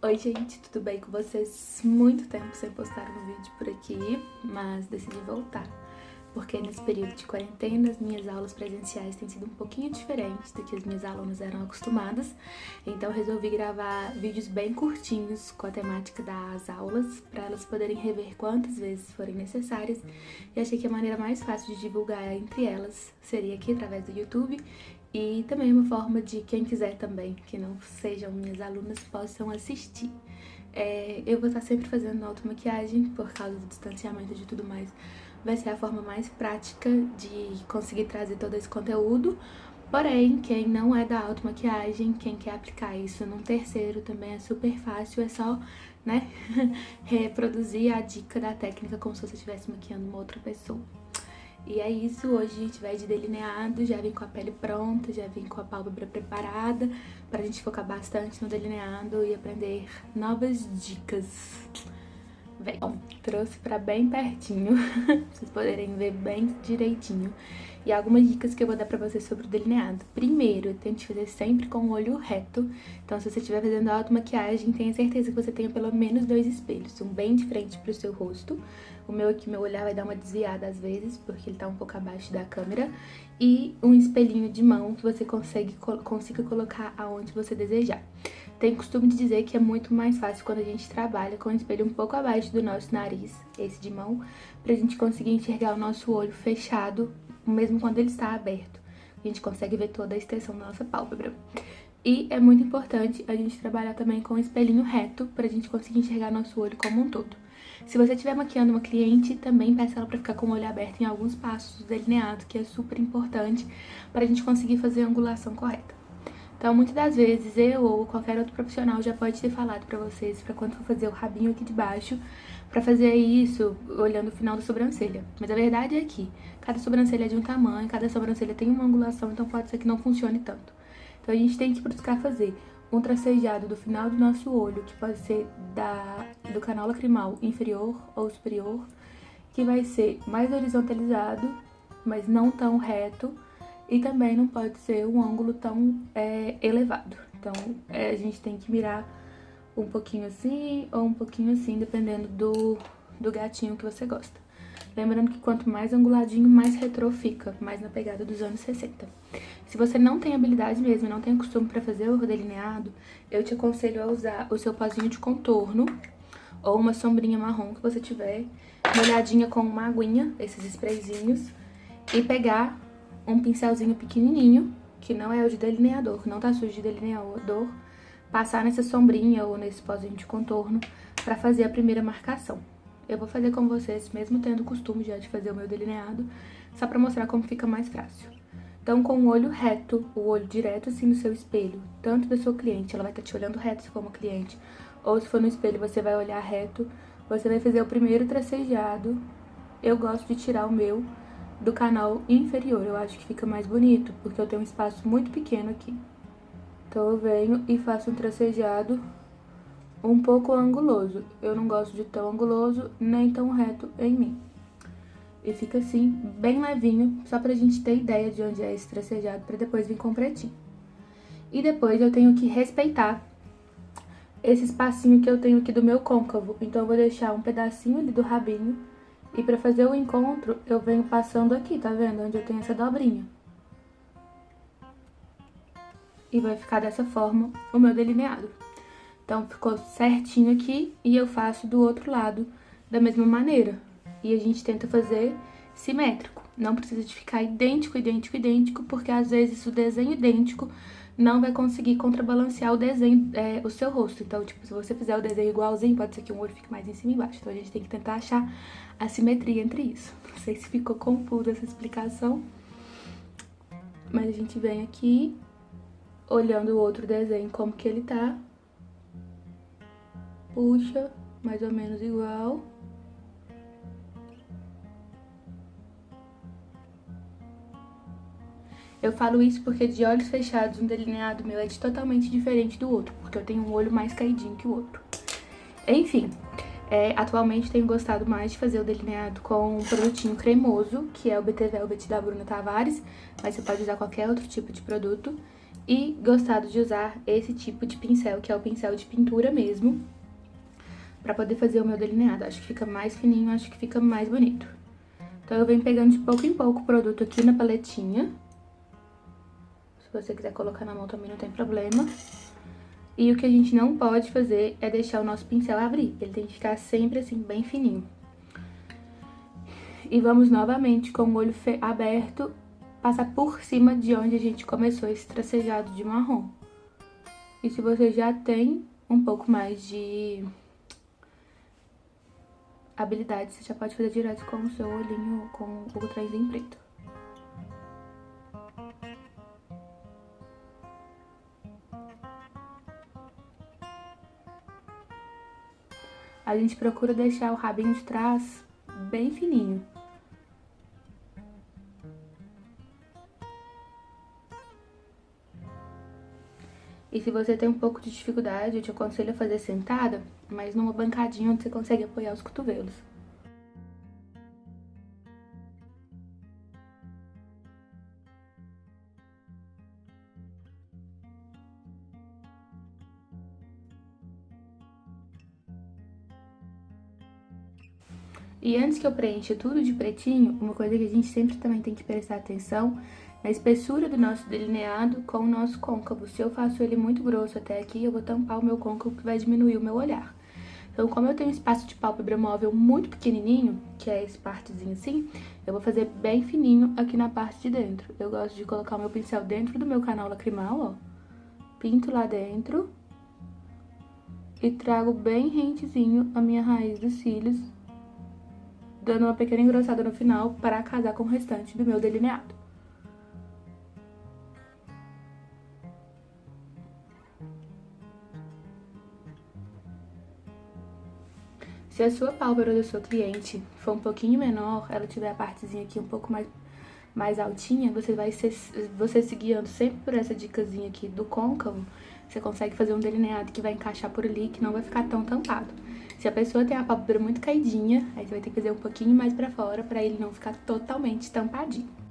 Oi gente, tudo bem com vocês? Muito tempo sem postar um vídeo por aqui, mas decidi voltar. Porque nesse período de quarentena, as minhas aulas presenciais têm sido um pouquinho diferentes do que as minhas alunas eram acostumadas. Então resolvi gravar vídeos bem curtinhos com a temática das aulas, para elas poderem rever quantas vezes forem necessárias. E achei que a maneira mais fácil de divulgar entre elas seria aqui através do YouTube. E também uma forma de quem quiser também, que não sejam minhas alunas, possam assistir. Eu vou estar sempre fazendo automaquiagem por causa do distanciamento e de tudo mais. Vai ser a forma mais prática de conseguir trazer todo esse conteúdo. Porém, quem não é da automaquiagem, quem quer aplicar isso num terceiro também é super fácil. É só, né, reproduzir a dica da técnica como se você estivesse maquiando uma outra pessoa. E é isso, hoje a gente vai de delineado, já vim com a pele pronta, já vim com a pálpebra preparada, pra gente focar bastante no delineado e aprender novas dicas. Bom, trouxe pra bem pertinho, pra vocês poderem ver bem direitinho. E algumas dicas que eu vou dar pra vocês sobre o delineado. Primeiro, tente fazer sempre com o olho reto. Então, se você estiver fazendo automaquiagem, tenha certeza que você tenha pelo menos 2 espelhos. Um bem de frente pro seu rosto. O meu aqui, meu olhar vai dar uma desviada às vezes, porque ele tá um pouco abaixo da câmera. E um espelhinho de mão que você consiga colocar aonde você desejar. Tenho costume de dizer que é muito mais fácil quando a gente trabalha com o espelho um pouco abaixo do nosso nariz, esse de mão, pra gente conseguir enxergar o nosso olho fechado, mesmo quando ele está aberto. A gente consegue ver toda a extensão da nossa pálpebra. E é muito importante a gente trabalhar também com o espelhinho reto pra gente conseguir enxergar nosso olho como um todo. Se você estiver maquiando uma cliente, também peça ela pra ficar com o olho aberto em alguns passos do delineado, que é super importante pra gente conseguir fazer a angulação correta. Então, muitas das vezes, eu ou qualquer outro profissional já pode ter falado pra vocês, pra quando for fazer o rabinho aqui de baixo, pra fazer isso olhando o final da sobrancelha. Mas a verdade é que cada sobrancelha é de um tamanho, cada sobrancelha tem uma angulação, então pode ser que não funcione tanto. Então, a gente tem que buscar fazer um tracejado do final do nosso olho, que pode ser do canal lacrimal inferior ou superior, que vai ser mais horizontalizado, mas não tão reto, e também não pode ser um ângulo tão elevado. Então, a gente tem que mirar um pouquinho assim ou um pouquinho assim, dependendo do gatinho que você gosta. Lembrando que quanto mais anguladinho, mais retrô fica, mais na pegada dos anos 60. Se você não tem habilidade mesmo, não tem costume pra fazer o delineado, eu te aconselho a usar o seu pozinho de contorno ou uma sombrinha marrom que você tiver, molhadinha com uma aguinha, esses sprayzinhos, e pegar um pincelzinho pequenininho, que não é o de delineador, que não tá sujo de delineador, passar nessa sombrinha ou nesse pozinho de contorno pra fazer a primeira marcação. Eu vou fazer com vocês, mesmo tendo o costume já de fazer o meu delineado, só pra mostrar como fica mais fácil. Então, com o olho reto, o olho direto assim no seu espelho, tanto da sua cliente, ela vai estar te olhando reto se for uma cliente, ou se for no espelho você vai olhar reto, você vai fazer o primeiro tracejado. Eu gosto de tirar o meu do canal inferior, eu acho que fica mais bonito, porque eu tenho um espaço muito pequeno aqui. Então eu venho e faço um tracejado um pouco anguloso. Eu não gosto de tão anguloso, nem tão reto em mim. E fica assim, bem levinho, só pra gente ter ideia de onde é esse tracejado, pra depois vir com pretinho. E depois eu tenho que respeitar esse espacinho que eu tenho aqui do meu côncavo. Então eu vou deixar um pedacinho ali do rabinho. E pra fazer o encontro, eu venho passando aqui, tá vendo? Onde eu tenho essa dobrinha. E vai ficar dessa forma o meu delineado. Então, ficou certinho aqui e eu faço do outro lado da mesma maneira. E a gente tenta fazer simétrico. Não precisa de ficar idêntico, idêntico, idêntico, porque às vezes o desenho idêntico não vai conseguir contrabalancear o desenho, o seu rosto. Então, tipo, se você fizer o desenho igualzinho, pode ser que um olho fique mais em cima e embaixo. Então, a gente tem que tentar achar a simetria entre isso. Não sei se ficou confusa essa explicação, mas a gente vem aqui, olhando o outro desenho como que ele tá. Puxa, mais ou menos igual. Eu falo isso porque de olhos fechados, um delineado meu é totalmente diferente do outro, porque eu tenho um olho mais caidinho que o outro. Enfim, Atualmente tenho gostado mais de fazer o delineado com um produtinho cremoso, que é o BT Velvet da Bruna Tavares, mas você pode usar qualquer outro tipo de produto. E gostado de usar esse tipo de pincel, que é o pincel de pintura mesmo, pra poder fazer o meu delineado. Acho que fica mais fininho, acho que fica mais bonito. Então eu venho pegando de pouco em pouco o produto aqui na paletinha. Se você quiser colocar na mão também não tem problema. E o que a gente não pode fazer é deixar o nosso pincel abrir. Ele tem que ficar sempre assim, bem fininho. E vamos novamente com o olho aberto, passar por cima de onde a gente começou esse tracejado de marrom. E se você já tem um pouco mais de habilidade, você já pode fazer direto com o seu olhinho, com o trenzinho preto. A gente procura deixar o rabinho de trás bem fininho. E se você tem um pouco de dificuldade, eu te aconselho a fazer sentada, mas numa bancadinha onde você consegue apoiar os cotovelos. E antes que eu preencha tudo de pretinho, uma coisa que a gente sempre também tem que prestar atenção na espessura do nosso delineado com o nosso côncavo. Se eu faço ele muito grosso até aqui, eu vou tampar o meu côncavo, que vai diminuir o meu olhar. Então, como eu tenho um espaço de pálpebra móvel muito pequenininho, que é esse partezinho assim, eu vou fazer bem fininho aqui na parte de dentro. Eu gosto de colocar o meu pincel dentro do meu canal lacrimal, ó. Pinto lá dentro e trago bem rentezinho a minha raiz dos cílios, dando uma pequena engrossada no final para casar com o restante do meu delineado. Se a sua pálpebra do seu cliente for um pouquinho menor, ela tiver a partezinha aqui um pouco mais altinha, você se guiando sempre por essa dicasinha aqui do côncavo, você consegue fazer um delineado que vai encaixar por ali, que não vai ficar tão tampado. Se a pessoa tem a pálpebra muito caidinha, aí você vai ter que fazer um pouquinho mais pra fora pra ele não ficar totalmente tampadinho.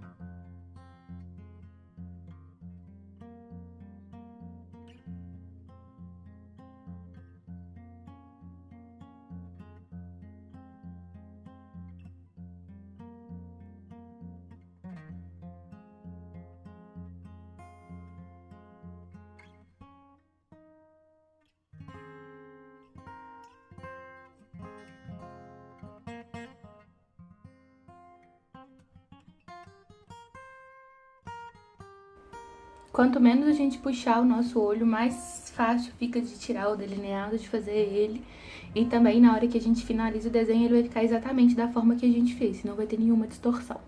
Quanto menos a gente puxar o nosso olho, mais fácil fica de tirar o delineado, de fazer ele. E também na hora que a gente finaliza o desenho, ele vai ficar exatamente da forma que a gente fez, não vai ter nenhuma distorção.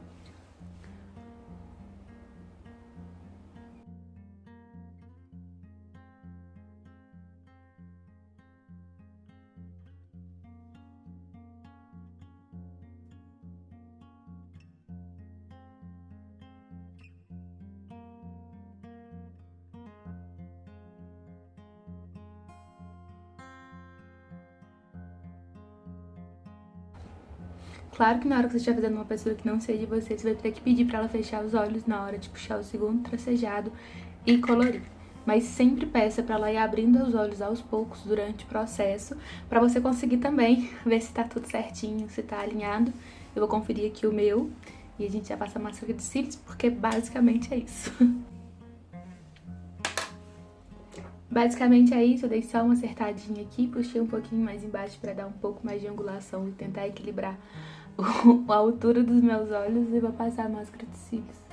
Claro que na hora que você estiver fazendo uma pessoa que não seja você, você vai ter que pedir pra ela fechar os olhos na hora de puxar o segundo tracejado e colorir. Mas sempre peça pra ela ir abrindo os olhos aos poucos durante o processo, pra você conseguir também ver se tá tudo certinho, se tá alinhado. Eu vou conferir aqui o meu e a gente já passa a máscara de cílios, porque basicamente é isso. Basicamente é isso, eu dei só uma acertadinha aqui, puxei um pouquinho mais embaixo pra dar um pouco mais de angulação e tentar equilibrar a altura dos meus olhos e vou passar a máscara de cílios.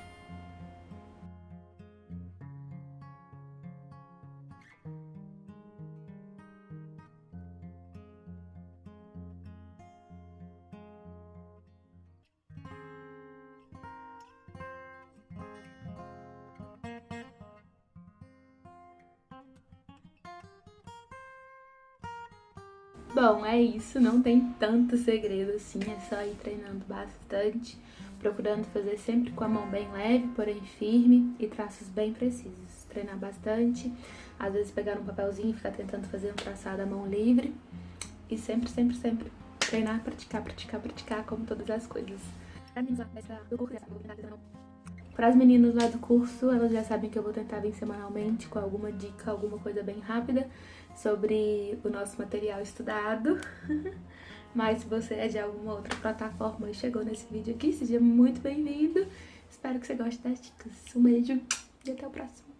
Bom, é isso, não tem tanto segredo assim, é só ir treinando bastante, procurando fazer sempre com a mão bem leve, porém firme e traços bem precisos. Treinar bastante, às vezes pegar um papelzinho e ficar tentando fazer um traçado à mão livre e sempre, sempre, sempre treinar, praticar, praticar, praticar, como todas as coisas. Para as meninas lá do curso, elas já sabem que eu vou tentar vir semanalmente com alguma dica, alguma coisa bem rápida sobre o nosso material estudado. Mas se você é de alguma outra plataforma e chegou nesse vídeo aqui, seja muito bem-vindo. Espero que você goste das dicas. Um beijo e até o próximo.